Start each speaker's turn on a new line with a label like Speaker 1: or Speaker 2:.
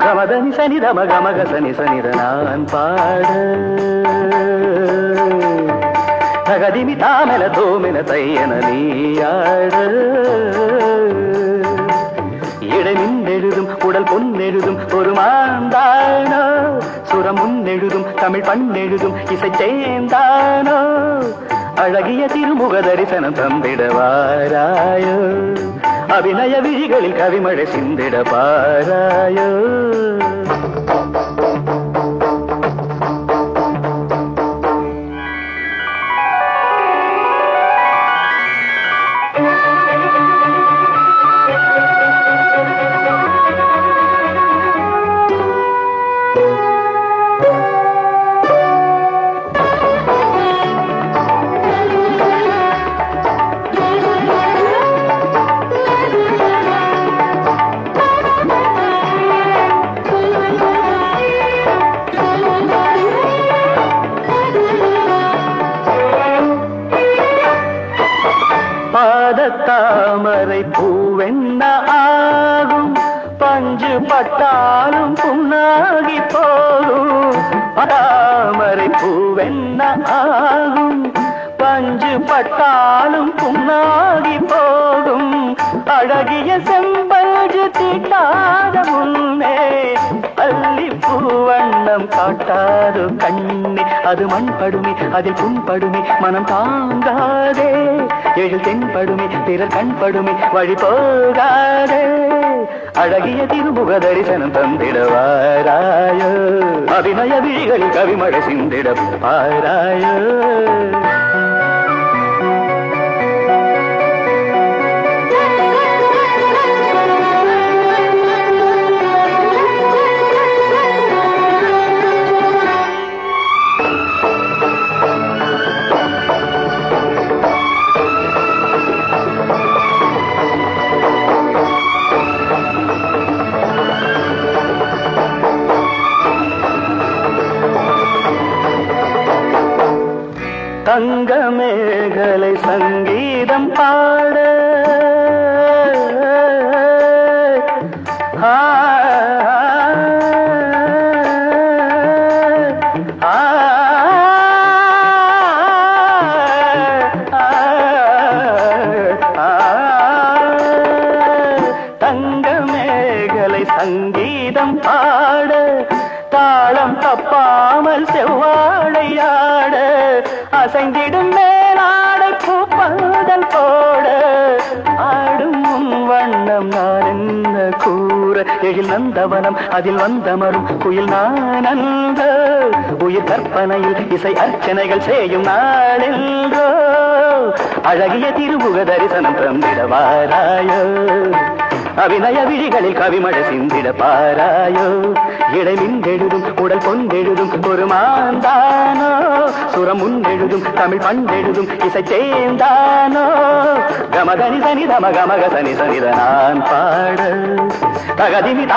Speaker 1: கமதனி சனி தம கமக சனி சனித நான் பாட தகதிமி தாமென தோமென தையன நீயாட இடை மின்னெழுதும் உடல் பொன்னெழுதும் ஒரு மாந்தானோ சுரம் முன்னெழுதும் தமிழ் பண்ணெழுதும் இசை சேர்ந்தானோ அழகிய திருமுக தரிசனம் தந்திடவாராயோ அபிநய விழிகளில் கவிமழை சிந்திட பாராயோ தாமரை பூவென்ன ஆகும் பஞ்சு பட்டாலும் புண்ணாகி போகும் தாமரை பூவென்ன ஆகும் பஞ்சு பட்டாலும் புண்ணாகி போகும் அழகிய செம்பஞ்சு தீட்டாத முன்னே அள்ளி பூவண்ணம் காட்டாது கண்ணே அது மண் படுமே அதில் புண்படுமே மனம் தாங்காதே எழில் தென்படுமே பிறர் கண்படுமே வழி போகாதே அழகிய திருமுக தரிசனம் தந்திடவாராயோ அபிநய விழிகளில் கவிமழை சிந்திட பாராயோ தங்க மேகலை சங்கீதம் பாட தங்க மேகலை சங்கீதம் பாட தாளம் தப்பாமல் செவ்வாழையாட அசைந்திடும் மேலாடை பூப்பந்தல் போட ஆடும் உன் வண்ணம் நான் என்ன கூற எழில் நந்தவனம் அதில் வந்தமரும் குயில் நான் அந்த உயிர் கற்பனையில் இசை அர்ச்சனைகள் செய்யும் நாளென்றோ அழகிய திருமுக தரிசனம் தந்திடவாராயோ அபிநய விழிகளில் கவிமழை சிந்திட பாராயோ இடை மின்னெழுதும் உடல் பொன்னெழுதும் ஒரு மாந்தானோ சுரம் முன்னெழுதும் தமிழ் பண்ணெழுதும் இசை சேர்ந்தானோ கமதனி சனி தம கமக சனி சனித நான் பாட தகதிமி